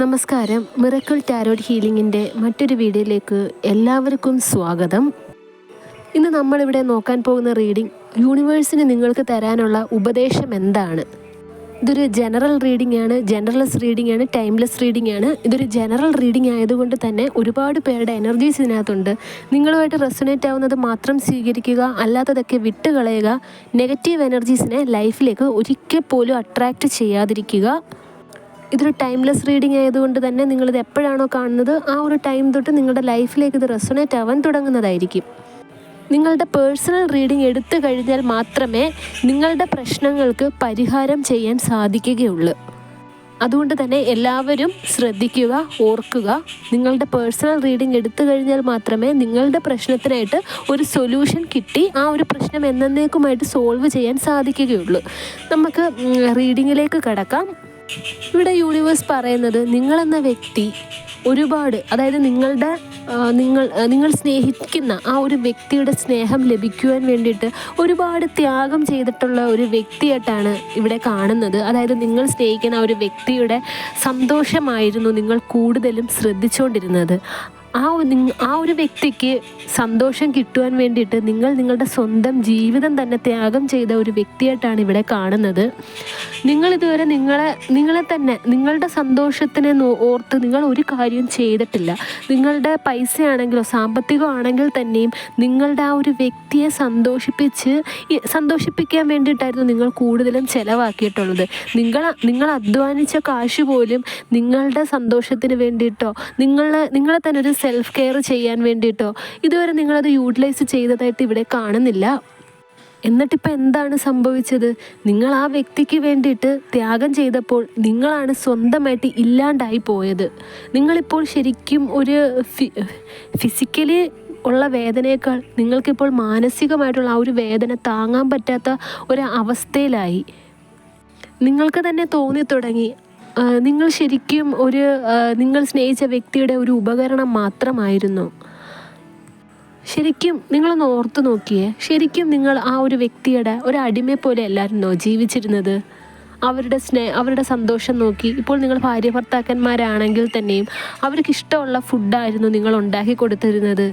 നമസ്കാരം. Miracle tarot ഹീലിംഗിൻ്റെ മറ്റൊരു വീഡിയോയിലേക്ക് എല്ലാവർക്കും സ്വാഗതം. ഇന്ന് നമ്മളിവിടെ നോക്കാൻ പോകുന്ന റീഡിംഗ് യൂണിവേഴ്സിന് നിങ്ങൾക്ക് തരാനുള്ള ഉപദേശം എന്താണ്. ഇതൊരു ജനറൽ റീഡിംഗ് ആണ്, ജനറൽസ് റീഡിംഗ് ആണ്, ടൈംലെസ് റീഡിംഗ് ആണ്. ഇതൊരു ജനറൽ റീഡിംഗ് ആയതുകൊണ്ട് തന്നെ ഒരുപാട് പേരുടെ എനർജീസ് ഇതിനകത്തുണ്ട്. നിങ്ങളുമായിട്ട് റെസൊനേറ്റ് ആവുന്നത് മാത്രം സ്വീകരിക്കുക, അല്ലാത്തതൊക്കെ വിട്ടുകളയുക. നെഗറ്റീവ് എനർജീസിനെ ലൈഫിലേക്ക് ഒരിക്കൽ പോലും അട്രാക്റ്റ് ചെയ്യാതിരിക്കുക. ഇതൊരു ടൈംലെസ് റീഡിംഗ് ആയതുകൊണ്ട് തന്നെ നിങ്ങളിത് എപ്പോഴാണോ കാണുന്നത് ആ ഒരു ടൈം തൊട്ട് നിങ്ങളുടെ ലൈഫിലേക്ക് ഇത് റെസൊനേറ്റ് ആവാൻ തുടങ്ങുന്നതായിരിക്കും. നിങ്ങളുടെ പേഴ്സണൽ റീഡിംഗ് എടുത്തു കഴിഞ്ഞാൽ മാത്രമേ നിങ്ങളുടെ പ്രശ്നങ്ങൾക്ക് പരിഹാരം ചെയ്യാൻ സാധിക്കുകയുള്ളൂ. അതുകൊണ്ട് തന്നെ എല്ലാവരും ശ്രദ്ധിക്കുക, ഓർക്കുക. നിങ്ങളുടെ പേഴ്സണൽ റീഡിംഗ് എടുത്തു കഴിഞ്ഞാൽ മാത്രമേ നിങ്ങളുടെ പ്രശ്നത്തിനായിട്ട് ഒരു സൊല്യൂഷൻ കിട്ടി ആ ഒരു പ്രശ്നം എന്നേക്കുമായിട്ട് സോൾവ് ചെയ്യാൻ സാധിക്കുകയുള്ളൂ. നമുക്ക് റീഡിങ്ങിലേക്ക് കടക്കാം. ഇവിടെ യൂണിവേഴ്സ് പറയുന്നത് നിങ്ങളെന്ന വ്യക്തി ഒരുപാട്, അതായത് നിങ്ങൾ സ്നേഹിക്കുന്ന ആ ഒരു വ്യക്തിയുടെ സ്നേഹം ലഭിക്കുവാൻ വേണ്ടിയിട്ട് ഒരുപാട് ത്യാഗം ചെയ്തിട്ടുള്ള ഒരു വ്യക്തിയായിട്ടാണ് ഇവിടെ കാണുന്നത്. അതായത് നിങ്ങൾ സ്നേഹിക്കുന്ന ആ ഒരു വ്യക്തിയുടെ സന്തോഷമായിരുന്നു നിങ്ങൾ കൂടുതലും ശ്രദ്ധിച്ചുകൊണ്ടിരുന്നത്. ആ ഒരു വ്യക്തിക്ക് സന്തോഷം കിട്ടുവാൻ വേണ്ടിയിട്ട് നിങ്ങളുടെ സ്വന്തം ജീവിതം തന്നെ ത്യാഗം ചെയ്ത ഒരു വ്യക്തിയായിട്ടാണ് ഇവിടെ കാണുന്നത്. നിങ്ങളിതുവരെ നിങ്ങളെ തന്നെ നിങ്ങളുടെ സന്തോഷത്തിനെ ഓർത്ത് നിങ്ങൾ ഒരു കാര്യവും ചെയ്തിട്ടില്ല. നിങ്ങളുടെ പൈസയാണെങ്കിലോ സാമ്പത്തികമാണെങ്കിൽ തന്നെയും നിങ്ങളുടെ ആ ഒരു വ്യക്തിയെ സന്തോഷിപ്പിക്കാൻ വേണ്ടിയിട്ടായിരുന്നു നിങ്ങൾ കൂടുതലും ചിലവാക്കിയിട്ടുള്ളത്. നിങ്ങൾ അധ്വാനിച്ച കാശ് പോലും നിങ്ങളുടെ സന്തോഷത്തിന് വേണ്ടിയിട്ടോ നിങ്ങളെ തന്നെ ഒരു സെൽഫ് കെയർ ചെയ്യാൻ വേണ്ടിയിട്ടോ ഇതുവരെ നിങ്ങളത് യൂട്ടിലൈസ് ചെയ്തതായിട്ട് ഇവിടെ കാണുന്നില്ല. എന്നിട്ടിപ്പോൾ എന്താണ് സംഭവിച്ചത്? നിങ്ങൾ ആ വ്യക്തിക്ക് വേണ്ടിയിട്ട് ത്യാഗം ചെയ്തപ്പോൾ നിങ്ങളാണ് സ്വന്തമായിട്ട് ഇല്ലാണ്ടായി പോയത്. നിങ്ങളിപ്പോൾ ശരിക്കും ഒരു ഫിസിക്കലി ഉള്ള വേദനയേക്കാൾ നിങ്ങൾക്കിപ്പോൾ മാനസികമായിട്ടുള്ള ആ ഒരു വേദന താങ്ങാൻ പറ്റാത്ത ഒരു അവസ്ഥയിലായി. നിങ്ങൾക്ക് തന്നെ തോന്നി തുടങ്ങി നിങ്ങൾ ശരിക്കും നിങ്ങൾ സ്നേഹിച്ച വ്യക്തിയുടെ ഒരു ഉപകരണം മാത്രമായിരുന്നു. ശരിക്കും നിങ്ങളൊന്ന് ഓർത്തു നോക്കിയേ, ശരിക്കും നിങ്ങൾ ആ ഒരു വ്യക്തിയുടെ ഒരു അടിമയെ പോലെ അല്ലായിരുന്നോ ജീവിച്ചിരുന്നത്? അവരുടെ സന്തോഷം നോക്കി. ഇപ്പോൾ നിങ്ങൾ ഭാര്യ ഭർത്താക്കന്മാരാണെങ്കിൽ തന്നെയും അവർക്ക് ഇഷ്ടമുള്ള ഫുഡായിരുന്നു നിങ്ങൾ ഉണ്ടാക്കി കൊടുത്തിരുന്നത്.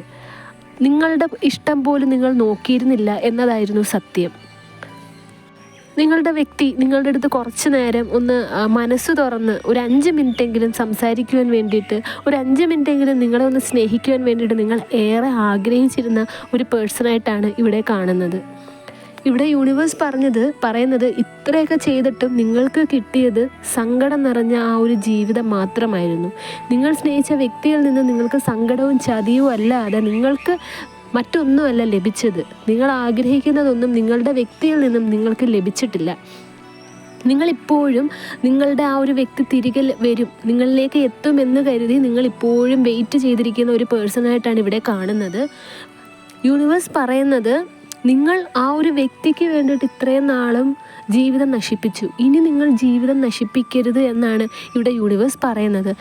നിങ്ങളുടെ ഇഷ്ടം പോലും നിങ്ങൾ നോക്കിയിരുന്നില്ല എന്നതായിരുന്നു സത്യം. നിങ്ങളുടെ വ്യക്തി നിങ്ങളുടെ അടുത്ത് കുറച്ച് നേരം ഒന്ന് മനസ്സ് തുറന്ന് ഒരു 5 മിനിറ്റെങ്കിലും സംസാരിക്കുവാൻ വേണ്ടിയിട്ട്, ഒരു 5 മിനിറ്റെങ്കിലും നിങ്ങളെ ഒന്ന് സ്നേഹിക്കുവാൻ വേണ്ടിയിട്ട് നിങ്ങൾ ഏറെ ആഗ്രഹിച്ചിരുന്ന ഒരു പേഴ്സണായിട്ടാണ് ഇവിടെ കാണുന്നത്. ഇവിടെ യൂണിവേഴ്സ് പറയുന്നത് ഇത്രയൊക്കെ ചെയ്തിട്ടും നിങ്ങൾക്ക് കിട്ടിയത് സങ്കടം നിറഞ്ഞ ആ ഒരു ജീവിതം മാത്രമായിരുന്നു. നിങ്ങൾ സ്നേഹിച്ച വ്യക്തിയിൽ നിന്ന് നിങ്ങൾക്ക് സങ്കടവും ചതിയും അല്ലാതെ നിങ്ങൾക്ക് മറ്റൊന്നുമല്ല ലഭിച്ചത്. നിങ്ങൾ ആഗ്രഹിക്കുന്നതൊന്നും നിങ്ങളുടെ വ്യക്തിയിൽ നിന്നും നിങ്ങൾക്ക് ലഭിച്ചിട്ടില്ല. നിങ്ങളിപ്പോഴും നിങ്ങളുടെ ആ ഒരു വ്യക്തി തിരികെ വരും, നിങ്ങളിലേക്ക് എത്തുമെന്ന് കരുതി നിങ്ങളിപ്പോഴും വെയിറ്റ് ചെയ്തിരിക്കുന്ന ഒരു പേഴ്സണായിട്ടാണ് ഇവിടെ കാണുന്നത്. യൂണിവേഴ്സ് പറയുന്നത് നിങ്ങൾ ആ ഒരു വ്യക്തിക്ക് വേണ്ടിയിട്ട് ഇത്രയും നാളും ജീവിതം നശിപ്പിച്ചു, ഇനി നിങ്ങൾ ജീവിതം നശിപ്പിക്കരുത് എന്നാണ് ഇവിടെ യൂണിവേഴ്സ് പറയുന്നത്.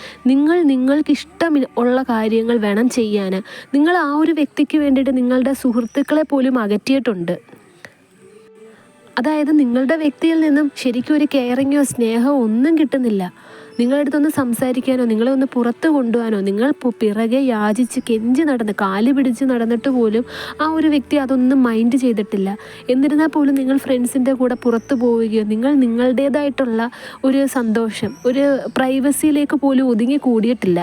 നിങ്ങൾക്ക് ഇഷ്ടമുള്ള കാര്യങ്ങൾ വേണം ചെയ്യാൻ. നിങ്ങൾ ആ ഒരു വ്യക്തിക്ക് വേണ്ടിയിട്ട് നിങ്ങളുടെ സുഹൃത്തുക്കളെ പോലും അകറ്റിയിട്ടുണ്ട്. അതായത് നിങ്ങളുടെ വ്യക്തിയിൽ നിന്നും ശരിക്കും ഒരു കെയറിങ്ങോ സ്നേഹമോ ഒന്നും കിട്ടുന്നില്ല. നിങ്ങളുടെ അടുത്തൊന്ന് സംസാരിക്കാനോ നിങ്ങളെ ഒന്ന് പുറത്ത് കൊണ്ടുപോകാനോ നിങ്ങൾ പിറകെ യാചിച്ച് കെഞ്ചി നടന്ന് കാല് പിടിച്ച് നടന്നിട്ട് പോലും ആ ഒരു വ്യക്തി അതൊന്നും മൈൻഡ് ചെയ്തിട്ടില്ല. എന്നിരുന്നാൽ പോലും നിങ്ങൾ ഫ്രണ്ട്സിൻ്റെ കൂടെ പുറത്ത് പോവുകയോ നിങ്ങളുടേതായിട്ടുള്ള ഒരു സന്തോഷം, ഒരു പ്രൈവസിയിലേക്ക് പോലും ഒതുങ്ങി കൂടിയിട്ടില്ല.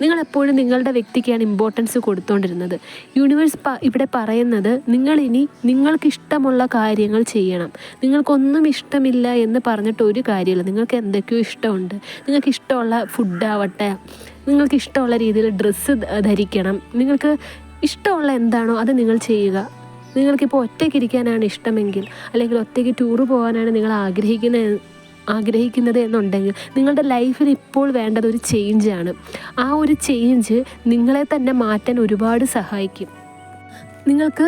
നിങ്ങളെപ്പോഴും നിങ്ങളുടെ വ്യക്തിക്കാണ് ഇമ്പോർട്ടൻസ് കൊടുത്തുകൊണ്ടിരുന്നത്. യൂണിവേഴ്സ് ഇവിടെ പറയുന്നത് നിങ്ങളിനി നിങ്ങൾക്കിഷ്ടമുള്ള കാര്യങ്ങൾ ചെയ്യണം. നിങ്ങൾക്കൊന്നും ഇഷ്ടമില്ല എന്ന് പറഞ്ഞിട്ട് ഒരു കാര്യമില്ല. നിങ്ങൾക്ക് എന്തൊക്കെയോ ഇഷ്ടമുണ്ട്. നിങ്ങൾക്ക് ഇഷ്ടമുള്ള ഫുഡാവട്ടെ, നിങ്ങൾക്ക് ഇഷ്ടമുള്ള രീതിയിൽ ഡ്രസ്സ് ധരിക്കണം, നിങ്ങൾക്ക് ഇഷ്ടമുള്ള എന്താണോ അത് നിങ്ങൾ ചെയ്യുക. നിങ്ങൾക്കിപ്പോൾ ഒറ്റയ്ക്കിരിക്കാനാണ് ഇഷ്ടമെങ്കിൽ, അല്ലെങ്കിൽ ഒറ്റയ്ക്ക് ടൂറ് പോകാനാണ് നിങ്ങൾ ആഗ്രഹിക്കുന്നത് എന്നുണ്ടെങ്കിൽ നിങ്ങളുടെ ലൈഫിൽ ഇപ്പോൾ വേണ്ടത് ഒരു ചേഞ്ചാണ്. ആ ഒരു ചേഞ്ച് നിങ്ങളെ തന്നെ മാറ്റാൻ ഒരുപാട് സഹായിക്കും. നിങ്ങൾക്ക്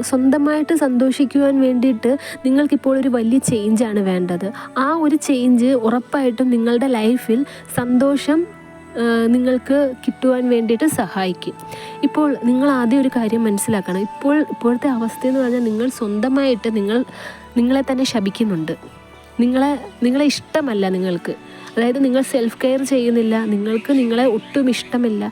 സ്വന്തമായിട്ട് സന്തോഷിക്കുവാൻ വേണ്ടിയിട്ട് നിങ്ങൾക്കിപ്പോൾ ഒരു വലിയ ചേഞ്ചാണ് വേണ്ടത്. ആ ഒരു ചേഞ്ച് ഉറപ്പായിട്ടും നിങ്ങളുടെ ലൈഫിൽ സന്തോഷം നിങ്ങൾക്ക് കിട്ടുവാൻ വേണ്ടിയിട്ട് സഹായിക്കും. ഇപ്പോൾ നിങ്ങൾ ആദ്യം ഒരു കാര്യം മനസ്സിലാക്കണം. ഇപ്പോഴത്തെ അവസ്ഥയെന്ന് പറഞ്ഞാൽ നിങ്ങൾ സ്വന്തമായിട്ട് നിങ്ങളെ തന്നെ ശപിക്കുന്നുണ്ട്. നിങ്ങളെ ഇഷ്ടമല്ല നിങ്ങൾക്ക്. അതായത് നിങ്ങൾ സെൽഫ് കെയർ ചെയ്യുന്നില്ല, നിങ്ങൾക്ക് നിങ്ങളെ ഒട്ടും ഇഷ്ടമില്ല.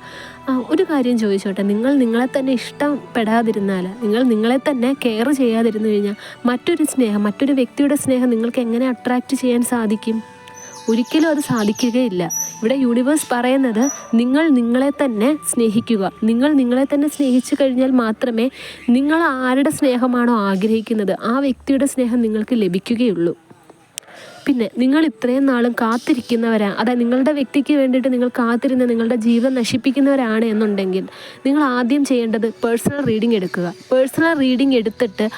ഒരു കാര്യം ചോദിച്ചോട്ടെ, നിങ്ങൾ നിങ്ങളെ തന്നെ ഇഷ്ടപ്പെടാതിരുന്നാൽ, നിങ്ങൾ നിങ്ങളെ തന്നെ കെയർ ചെയ്യാതിരുന്നു കഴിഞ്ഞാൽ മറ്റൊരു വ്യക്തിയുടെ സ്നേഹം നിങ്ങൾക്ക് എങ്ങനെ അട്രാക്റ്റ് ചെയ്യാൻ സാധിക്കും? ഒരിക്കലും അത് സാധിക്കുകയില്ല. ഇവിടെ യൂണിവേഴ്സ് പറയുന്നത് നിങ്ങൾ നിങ്ങളെ തന്നെ സ്നേഹിക്കുക. നിങ്ങൾ നിങ്ങളെ തന്നെ സ്നേഹിച്ചു കഴിഞ്ഞാൽ മാത്രമേ നിങ്ങൾ ആരുടെ സ്നേഹമാണോ ആഗ്രഹിക്കുന്നത് ആ വ്യക്തിയുടെ സ്നേഹം നിങ്ങൾക്ക് ലഭിക്കുകയുള്ളൂ. പിന്നെ നിങ്ങൾ ഇത്രയും നാളും അതായത് നിങ്ങളുടെ വ്യക്തിക്ക് വേണ്ടിയിട്ട് നിങ്ങൾ കാത്തിരുന്ന് നിങ്ങളുടെ ജീവിതം നശിപ്പിക്കുന്നവരാണ് എന്നുണ്ടെങ്കിൽ നിങ്ങൾ ആദ്യം ചെയ്യേണ്ടത് പേഴ്സണൽ റീഡിംഗ് എടുക്കുക. പേഴ്സണൽ റീഡിംഗ് എടുത്തിട്ട്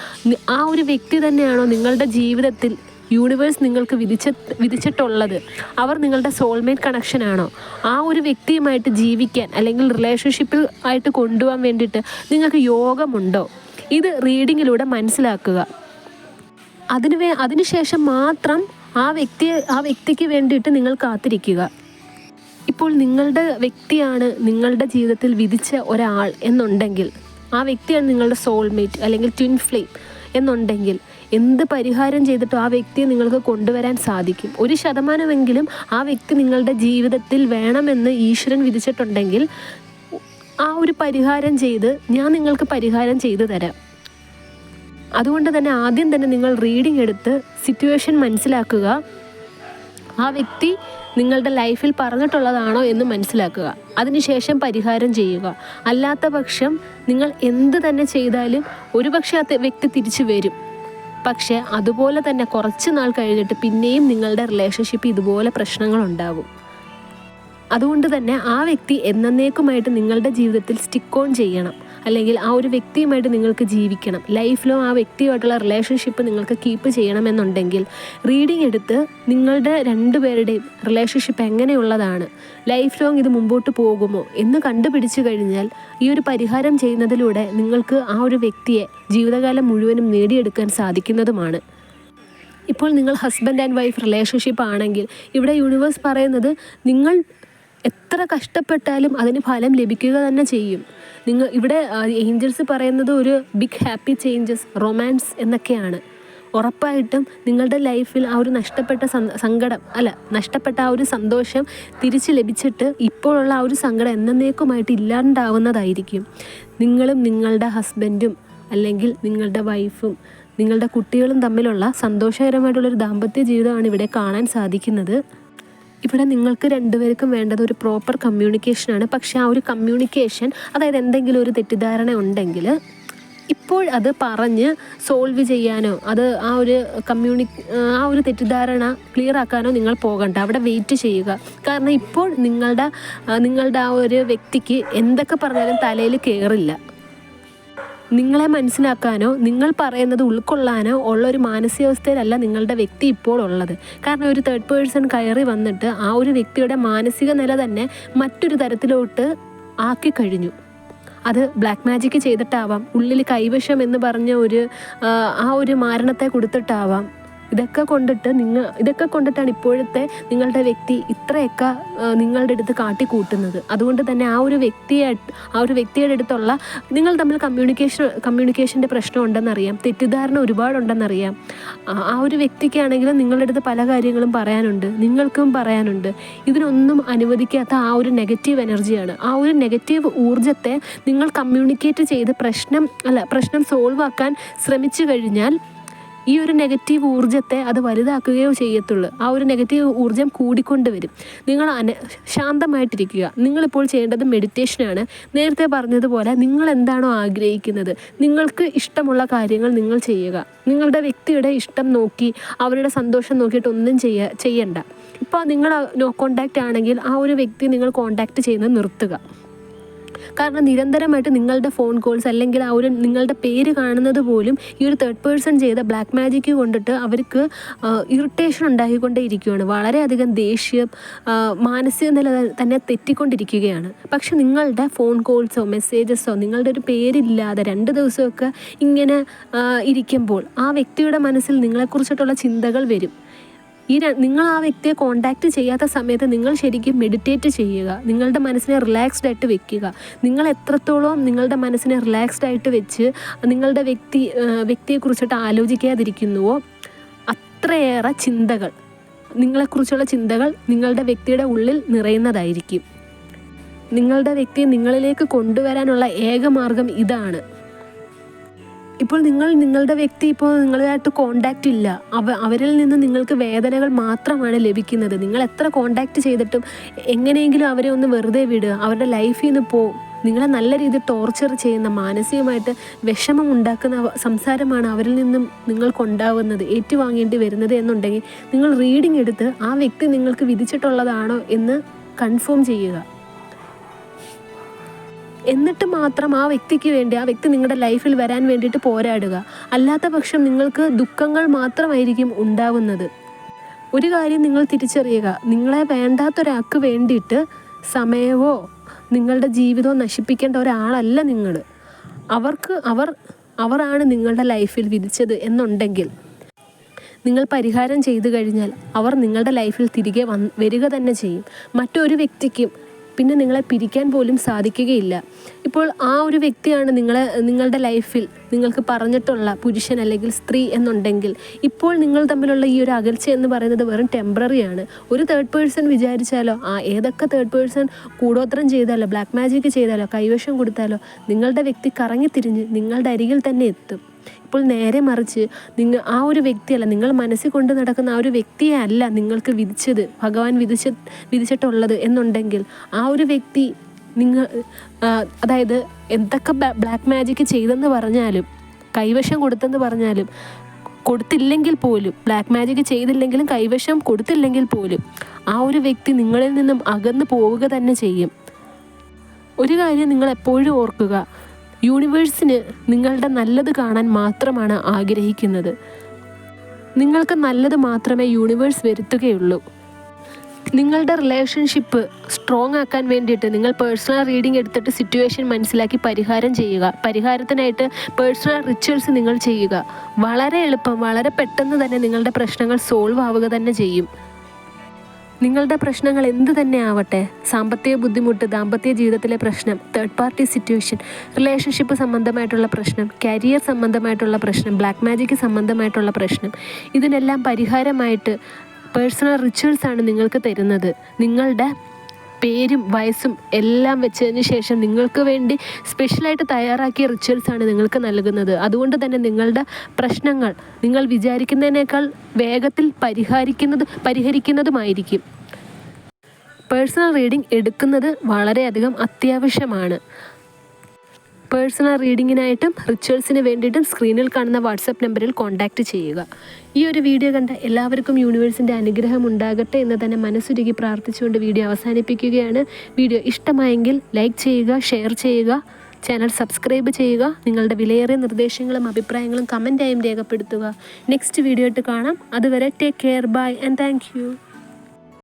ആ ഒരു വ്യക്തി തന്നെയാണോ നിങ്ങളുടെ ജീവിതത്തിൽ യൂണിവേഴ്സ് നിങ്ങൾക്ക് വിധിച്ചിട്ടുള്ളത്, അവർ നിങ്ങളുടെ സോൾമേറ്റ് കണക്ഷനാണോ, ആ ഒരു വ്യക്തിയുമായിട്ട് ജീവിക്കാൻ അല്ലെങ്കിൽ റിലേഷൻഷിപ്പിൽ ആയിട്ട് കൊണ്ടുപോകാൻ വേണ്ടിയിട്ട് നിങ്ങൾക്ക് യോഗമുണ്ടോ, ഇത് റീഡിങ്ങിലൂടെ മനസ്സിലാക്കുക. അതിനുശേഷം മാത്രം ആ വ്യക്തിക്ക് വേണ്ടിയിട്ട് നിങ്ങൾ കാത്തിരിക്കുക. ഇപ്പോൾ നിങ്ങളുടെ വ്യക്തിയാണ് നിങ്ങളുടെ ജീവിതത്തിൽ വിധിച്ച ഒരാൾ എന്നുണ്ടെങ്കിൽ, ആ വ്യക്തിയാണ് നിങ്ങളുടെ സോൾമേറ്റ് അല്ലെങ്കിൽ ട്വിൻ ഫ്ലെയിം എന്നുണ്ടെങ്കിൽ, എന്ത് പരിഹാരം ചെയ്തിട്ടും ആ വ്യക്തിയെ നിങ്ങൾക്ക് കൊണ്ടുവരാൻ സാധിക്കും. 1% ആ വ്യക്തി നിങ്ങളുടെ ജീവിതത്തിൽ വേണമെന്ന് ഈശ്വരൻ വിധിച്ചിട്ടുണ്ടെങ്കിൽ ആ ഒരു പരിഹാരം ചെയ്ത് ഞാൻ നിങ്ങൾക്ക് പരിഹാരം ചെയ്തു തരാം. അതുകൊണ്ട് തന്നെ ആദ്യം തന്നെ നിങ്ങൾ റീഡിംഗ് എടുത്ത് സിറ്റുവേഷൻ മനസ്സിലാക്കുക. ആ വ്യക്തി നിങ്ങളുടെ ലൈഫിൽ പറഞ്ഞിട്ടുള്ളതാണോ എന്ന് മനസ്സിലാക്കുക. അതിനുശേഷം പരിഹാരം ചെയ്യുക. അല്ലാത്ത പക്ഷം നിങ്ങൾ എന്ത് തന്നെ ചെയ്താലും ഒരുപക്ഷെ ആ വ്യക്തി തിരിച്ചു വരും. പക്ഷേ അതുപോലെ തന്നെ കുറച്ച് നാൾ കഴിഞ്ഞിട്ട് പിന്നെയും നിങ്ങളുടെ റിലേഷൻഷിപ്പ് ഇതുപോലെ പ്രശ്നങ്ങളുണ്ടാകും. അതുകൊണ്ട് തന്നെ ആ വ്യക്തി എന്നേക്കുമായിട്ട് നിങ്ങളുടെ ജീവിതത്തിൽ സ്റ്റിക്ക് ഓൺ ചെയ്യണം, അല്ലെങ്കിൽ ആ ഒരു വ്യക്തിയുമായിട്ട് നിങ്ങൾക്ക് ജീവിക്കണം. ലൈഫിലോ ആ വ്യക്തിയുമായിട്ടുള്ള റിലേഷൻഷിപ്പ് നിങ്ങൾക്ക് കീപ്പ് ചെയ്യണമെന്നുണ്ടെങ്കിൽ റീഡിംഗ് എടുത്ത് നിങ്ങളുടെ രണ്ടുപേരുടെയും റിലേഷൻഷിപ്പ് എങ്ങനെയുള്ളതാണ്, ലൈഫ് ലോങ് ഇത് മുമ്പോട്ട് പോകുമോ എന്ന് കണ്ടുപിടിച്ചു കഴിഞ്ഞാൽ ഈ ഒരു പരിഹാരം ചെയ്യുന്നതിലൂടെ നിങ്ങൾക്ക് ആ ഒരു വ്യക്തിയെ ജീവിതകാലം മുഴുവനും നേടിയെടുക്കാൻ സാധിക്കുന്നതുമാണ്. ഇപ്പോൾ നിങ്ങൾ ഹസ്ബൻഡ് ആൻഡ് വൈഫ് റിലേഷൻഷിപ്പ് ആണെങ്കിൽ ഇവിടെ യൂണിവേഴ്സ് പറയുന്നത് നിങ്ങൾ എത്ര കഷ്ടപ്പെട്ടാലും അതിന് ഫലം ലഭിക്കുക തന്നെ ചെയ്യും. ഇവിടെ ഏഞ്ചൽസ് പറയുന്നത് ഒരു ബിഗ് ഹാപ്പി ചേഞ്ചസ്, റൊമാൻസ് എന്നൊക്കെയാണ്. ഉറപ്പായിട്ടും നിങ്ങളുടെ ലൈഫിൽ ആ ഒരു നഷ്ടപ്പെട്ട ആ ഒരു സന്തോഷം തിരിച്ച് ലഭിച്ചിട്ട് ഇപ്പോഴുള്ള ആ ഒരു സങ്കടം എന്നേക്കുമായിട്ട് ഇല്ലാണ്ടാവുന്നതായിരിക്കും. നിങ്ങളും നിങ്ങളുടെ ഹസ്ബൻഡും അല്ലെങ്കിൽ നിങ്ങളുടെ വൈഫും നിങ്ങളുടെ കുട്ടികളും തമ്മിലുള്ള സന്തോഷകരമായിട്ടുള്ളൊരു ദാമ്പത്യ ജീവിതമാണ് ഇവിടെ കാണാൻ സാധിക്കുന്നത്. ഇവിടെ നിങ്ങൾക്ക് രണ്ടുപേർക്കും വേണ്ടത് ഒരു പ്രോപ്പർ കമ്മ്യൂണിക്കേഷനാണ്. പക്ഷേ ആ ഒരു കമ്മ്യൂണിക്കേഷൻ, അതായത് എന്തെങ്കിലും ഒരു തെറ്റിദ്ധാരണ ഉണ്ടെങ്കിൽ ഇപ്പോൾ അത് പറഞ്ഞ് സോൾവ് ചെയ്യാനോ അത് ആ ഒരു തെറ്റിദ്ധാരണ ക്ലിയർ ആക്കാനോ നിങ്ങൾ പോകണ്ട. അവിടെ വെയിറ്റ് ചെയ്യുക. കാരണം ഇപ്പോൾ നിങ്ങളുടെ ആ ഒരു വ്യക്തിക്ക് എന്തൊക്കെ പറഞ്ഞാലും തലയിൽ കയറില്ല. നിങ്ങളെ മനസ്സിലാക്കാനോ നിങ്ങൾ പറയുന്നത് ഉൾക്കൊള്ളാനോ ഉള്ളൊരു മാനസികാവസ്ഥയിലല്ല നിങ്ങളുടെ വ്യക്തി ഇപ്പോൾ ഉള്ളത്. കാരണം ഒരു തേർഡ് പേഴ്സൺ കയറി വന്നിട്ട് ആ ഒരു വ്യക്തിയുടെ മാനസിക നില തന്നെ മറ്റൊരു തരത്തിലോട്ട് ആക്കി കഴിഞ്ഞു. അത് ബ്ലാക്ക് മാജിക്ക് ചെയ്തിട്ടാവാം, ഉള്ളിൽ കൈവശം എന്ന് പറഞ്ഞ ആ ഒരു മാരണത്തെ കൊടുത്തിട്ടാവാം. ഇതൊക്കെ കൊണ്ടിട്ടാണ് ഇപ്പോഴത്തെ നിങ്ങളുടെ വ്യക്തി ഇത്രയൊക്കെ നിങ്ങളുടെ അടുത്ത് കാട്ടിക്കൂട്ടുന്നത്. അതുകൊണ്ട് തന്നെ ആ ഒരു വ്യക്തിയുടെ അടുത്തുള്ള നിങ്ങൾ തമ്മിൽ കമ്മ്യൂണിക്കേഷൻ്റെ പ്രശ്നം ഉണ്ടെന്നറിയാം, തെറ്റിദ്ധാരണ ഒരുപാടുണ്ടെന്നറിയാം. ആ ഒരു വ്യക്തിക്കാണെങ്കിലും നിങ്ങളുടെ അടുത്ത് പല കാര്യങ്ങളും പറയാനുണ്ട്, നിങ്ങൾക്കും പറയാനുണ്ട്. ഇതിനൊന്നും അനുവദിക്കാത്ത ആ ഒരു നെഗറ്റീവ് എനർജിയാണ്. ആ ഒരു നെഗറ്റീവ് ഊർജ്ജത്തെ നിങ്ങൾ കമ്മ്യൂണിക്കേറ്റ് ചെയ്ത് പ്രശ്നം സോൾവ് ആക്കാൻ ശ്രമിച്ചു കഴിഞ്ഞാൽ ഈ ഒരു നെഗറ്റീവ് ഊർജ്ജത്തെ അത് വലുതാക്കുകയോ ചെയ്യത്തുള്ളൂ. ആ ഒരു നെഗറ്റീവ് ഊർജ്ജം കൂടിക്കൊണ്ട് വരും. നിങ്ങൾ ശാന്തമായിട്ടിരിക്കുക. നിങ്ങളിപ്പോൾ ചെയ്യേണ്ടത് മെഡിറ്റേഷനാണ്. നേരത്തെ പറഞ്ഞതുപോലെ നിങ്ങൾ എന്താണോ ആഗ്രഹിക്കുന്നത്, നിങ്ങൾക്ക് ഇഷ്ടമുള്ള കാര്യങ്ങൾ നിങ്ങൾ ചെയ്യുക. നിങ്ങളുടെ വ്യക്തിയുടെ ഇഷ്ടം നോക്കി അവരുടെ സന്തോഷം നോക്കിയിട്ട് ഒന്നും ചെയ്യണ്ട. ഇപ്പോൾ നിങ്ങൾ നോ കോണ്ടാക്റ്റ് ആണെങ്കിൽ ആ ഒരു വ്യക്തി നിങ്ങൾ കോണ്ടാക്റ്റ് ചെയ്യുന്നത് നിർത്തുക. കാരണം നിരന്തരമായിട്ട് നിങ്ങളുടെ ഫോൺ കോൾസ് അല്ലെങ്കിൽ ആ ഒരു നിങ്ങളുടെ പേര് കാണുന്നത് പോലും ഈ ഒരു തേർഡ് പേഴ്സൺ ചെയ്ത ബ്ലാക്ക് മാജിക്ക് കൊണ്ടിട്ട് അവർക്ക് ഇറിറ്റേഷൻ ഉണ്ടാക്കിക്കൊണ്ടേ ഇരിക്കുകയാണ്. വളരെയധികം ദേഷ്യം, മാനസിക നില തന്നെ തെറ്റിക്കൊണ്ടിരിക്കുകയാണ്. പക്ഷെ നിങ്ങളുടെ ഫോൺ കോൾസോ മെസ്സേജസോ നിങ്ങളുടെ ഒരു പേരില്ലാതെ 2 ദിവസമൊക്കെ ഇങ്ങനെ ഇരിക്കുമ്പോൾ ആ വ്യക്തിയുടെ മനസ്സിൽ നിങ്ങളെക്കുറിച്ചിട്ടുള്ള ചിന്തകൾ വരും. നിങ്ങൾ ആ വ്യക്തിയെ കോണ്ടാക്റ്റ് ചെയ്യാത്ത സമയത്ത് നിങ്ങൾ ശരിക്കും മെഡിറ്റേറ്റ് ചെയ്യുക. നിങ്ങളുടെ മനസ്സിനെ റിലാക്സ്ഡ് ആയിട്ട് വെക്കുക. നിങ്ങൾ എത്രത്തോളം നിങ്ങളുടെ മനസ്സിനെ റിലാക്സ്ഡ് ആയിട്ട് വെച്ച് നിങ്ങളുടെ വ്യക്തിയെക്കുറിച്ചിട്ട് ആലോചിക്കാതിരിക്കുന്നുവോ അത്രയേറെ ചിന്തകൾ നിങ്ങളെക്കുറിച്ചുള്ള ചിന്തകൾ നിങ്ങളുടെ വ്യക്തിയുടെ ഉള്ളിൽ നിറയുന്നതായിരിക്കും. നിങ്ങളുടെ വ്യക്തിയെ നിങ്ങളിലേക്ക് കൊണ്ടുവരാനുള്ള ഏക മാർഗം ഇതാണ്. ഇപ്പോൾ നിങ്ങളുടെ വ്യക്തി ഇപ്പോൾ നിങ്ങളുമായിട്ട് കോണ്ടാക്റ്റ് ഇല്ല, അവരിൽ നിന്ന് നിങ്ങൾക്ക് വേദനകൾ മാത്രമാണ് ലഭിക്കുന്നത്. നിങ്ങൾ എത്ര കോണ്ടാക്റ്റ് ചെയ്തിട്ടും എങ്ങനെയെങ്കിലും അവരെ ഒന്ന് വെറുതെ വിടുക, അവരുടെ ലൈഫിൽ നിന്ന് പോകും. നിങ്ങളെ നല്ല രീതിയിൽ ടോർച്ചർ ചെയ്യുന്ന, മാനസികമായിട്ട് വിഷമം ഉണ്ടാക്കുന്ന സംസാരമാണ് അവരിൽ നിന്നും നിങ്ങൾക്കുണ്ടാവുന്നത്, ഏറ്റുവാങ്ങേണ്ടി വരുന്നത് എന്നുണ്ടെങ്കിൽ നിങ്ങൾ റീഡിംഗ് എടുത്ത് ആ വ്യക്തി നിങ്ങൾക്ക് വിധിച്ചിട്ടുള്ളതാണോ എന്ന് കൺഫേം ചെയ്യുക. എന്നിട്ട് മാത്രം ആ വ്യക്തിക്ക് വേണ്ടി, ആ വ്യക്തി നിങ്ങളുടെ ലൈഫിൽ വരാൻ വേണ്ടിയിട്ട് പോരാടുക. അല്ലാത്ത പക്ഷം നിങ്ങൾക്ക് ദുഃഖങ്ങൾ മാത്രമായിരിക്കും ഉണ്ടാവുന്നത്. ഒരു കാര്യം നിങ്ങൾ തിരിച്ചറിയുക, നിങ്ങളെ വേണ്ടാത്തൊരാൾക്ക് വേണ്ടിയിട്ട് സമയമോ നിങ്ങളുടെ ജീവിതമോ നശിപ്പിക്കേണ്ട ഒരാളല്ല നിങ്ങൾ. അവരാണ് നിങ്ങളുടെ ലൈഫിൽ വിധിച്ചത് എന്നുണ്ടെങ്കിൽ നിങ്ങൾ പരിഹാരം ചെയ്തു കഴിഞ്ഞാൽ അവർ നിങ്ങളുടെ ലൈഫിൽ തിരികെ വരിക തന്നെ ചെയ്യും. മറ്റൊരു വ്യക്തിക്കും പിന്നെ നിങ്ങളെ പിരിക്കാൻ പോലും സാധിക്കുകയില്ല. ഇപ്പോൾ ആ ഒരു വ്യക്തിയാണ് നിങ്ങളുടെ ലൈഫിൽ നിങ്ങൾക്ക് പറഞ്ഞിട്ടുള്ള പുരുഷൻ അല്ലെങ്കിൽ സ്ത്രീ എന്നുണ്ടെങ്കിൽ ഇപ്പോൾ നിങ്ങൾ തമ്മിലുള്ള ഈ ഒരു അകൽച്ച എന്ന് പറയുന്നത് വെറും ടെമ്പററിയാണ്. ഒരു തേർഡ് പേഴ്സൺ വിചാരിച്ചാലോ, ഏതൊക്കെ തേർഡ് പേഴ്സൺ കൂടോത്രം ചെയ്താലോ, ബ്ലാക്ക് മാജിക് ചെയ്താലോ, കൈവശം കൊടുത്താലോ നിങ്ങളുടെ വ്യക്തി കറങ്ങിത്തിരിഞ്ഞ് നിങ്ങളുടെ അരികിൽ തന്നെ എത്തും. ഇപ്പോൾ നേരെ മറിച്ച് ആ ഒരു വ്യക്തിയല്ല, നിങ്ങൾ മനസ്സിൽ കൊണ്ട് നടക്കുന്ന ആ ഒരു വ്യക്തിയെ അല്ല നിങ്ങൾക്ക് വിധിച്ചത്, ഭഗവാൻ വിധിച്ചിട്ടുള്ളത് എന്നുണ്ടെങ്കിൽ ആ ഒരു വ്യക്തി അതായത് എന്തൊക്കെ ബ്ലാക്ക് മാജിക് ചെയ്തെന്ന് പറഞ്ഞാലും, കൈവശം കൊടുത്തെന്ന് പറഞ്ഞാലും, കൊടുത്തില്ലെങ്കിൽ പോലും, ബ്ലാക്ക് മാജിക് ചെയ്തില്ലെങ്കിലും കൈവശം കൊടുത്തില്ലെങ്കിൽ പോലും ആ ഒരു വ്യക്തി നിങ്ങളിൽ നിന്നും അകന്നു പോവുക തന്നെ ചെയ്യും. ഒരു കാര്യം നിങ്ങൾ എപ്പോഴും ഓർക്കുക, യൂണിവേഴ്സിന് നിങ്ങളുടെ നല്ലത് കാണാൻ മാത്രമാണ് ആഗ്രഹിക്കുന്നത്. നിങ്ങൾക്ക് നല്ലത് മാത്രമേ യൂണിവേഴ്സ് വരുത്തുകയുള്ളൂ. നിങ്ങളുടെ റിലേഷൻഷിപ്പ് സ്ട്രോങ് ആക്കാൻ വേണ്ടിയിട്ട് നിങ്ങൾ പേഴ്സണൽ റീഡിംഗ് എടുത്തിട്ട് സിറ്റുവേഷൻ മനസ്സിലാക്കി പരിഹാരം ചെയ്യുക. പരിഹാരത്തിനായിട്ട് പേഴ്സണൽ റിച്വൽസ് നിങ്ങൾ ചെയ്യുക. വളരെ എളുപ്പം, വളരെ പെട്ടെന്ന് തന്നെ നിങ്ങളുടെ പ്രശ്നങ്ങൾ സോൾവ് ആവുക തന്നെ ചെയ്യും. നിങ്ങളുടെ പ്രശ്നങ്ങൾ എന്ത് തന്നെ ആവട്ടെ, സാമ്പത്തിക ബുദ്ധിമുട്ട്, ദാമ്പത്യ ജീവിതത്തിലെ പ്രശ്നം, തേർഡ് പാർട്ടി സിറ്റുവേഷൻ, റിലേഷൻഷിപ്പ് സംബന്ധമായിട്ടുള്ള പ്രശ്നം, കരിയർ സംബന്ധമായിട്ടുള്ള പ്രശ്നം, ബ്ലാക്ക് മാജിക് സംബന്ധമായിട്ടുള്ള പ്രശ്നം, ഇതിനെല്ലാം പരിഹാരമായിട്ട് പേഴ്സണൽ റിച്വൽസാണ് നിങ്ങൾക്ക് തരുന്നത്. നിങ്ങളുടെ പേരും വയസ്സും എല്ലാം വെച്ചതിന് ശേഷം നിങ്ങൾക്ക് വേണ്ടി സ്പെഷ്യലായിട്ട് തയ്യാറാക്കിയ റിച്വൽസാണ് നിങ്ങൾക്ക് നൽകുന്നത്. അതുകൊണ്ട് തന്നെ നിങ്ങളുടെ പ്രശ്നങ്ങൾ നിങ്ങൾ വിചാരിക്കുന്നതിനേക്കാൾ വേഗത്തിൽ പരിഹരിക്കുന്നതുമായിരിക്കും. പേഴ്സണൽ റീഡിംഗ് എടുക്കുന്നത് വളരെയധികം അത്യാവശ്യമാണ്. പേഴ്സണൽ റീഡിങ്ങിനായിട്ടും റിച്വൽസിന് വേണ്ടിയിട്ടും സ്ക്രീനിൽ കാണുന്ന വാട്സപ്പ് നമ്പറിൽ കോൺടാക്റ്റ് ചെയ്യുക. ഈ ഒരു വീഡിയോ കണ്ട എല്ലാവർക്കും യൂണിവേഴ്സിൻ്റെ അനുഗ്രഹം ഉണ്ടാകട്ടെ എന്ന് തന്നെ മനസ്സുരുകി പ്രാർത്ഥിച്ചുകൊണ്ട് വീഡിയോ അവസാനിപ്പിക്കുകയാണ്. വീഡിയോ ഇഷ്ടമായെങ്കിൽ ലൈക്ക് ചെയ്യുക, ഷെയർ ചെയ്യുക, ചാനൽ സബ്സ്ക്രൈബ് ചെയ്യുക. നിങ്ങളുടെ വിലയേറിയ നിർദ്ദേശങ്ങളും അഭിപ്രായങ്ങളും കമൻറ്റായും രേഖപ്പെടുത്തുക. നെക്സ്റ്റ് വീഡിയോ ആയിട്ട് കാണാം. അതുവരെ take care, bye and thank U.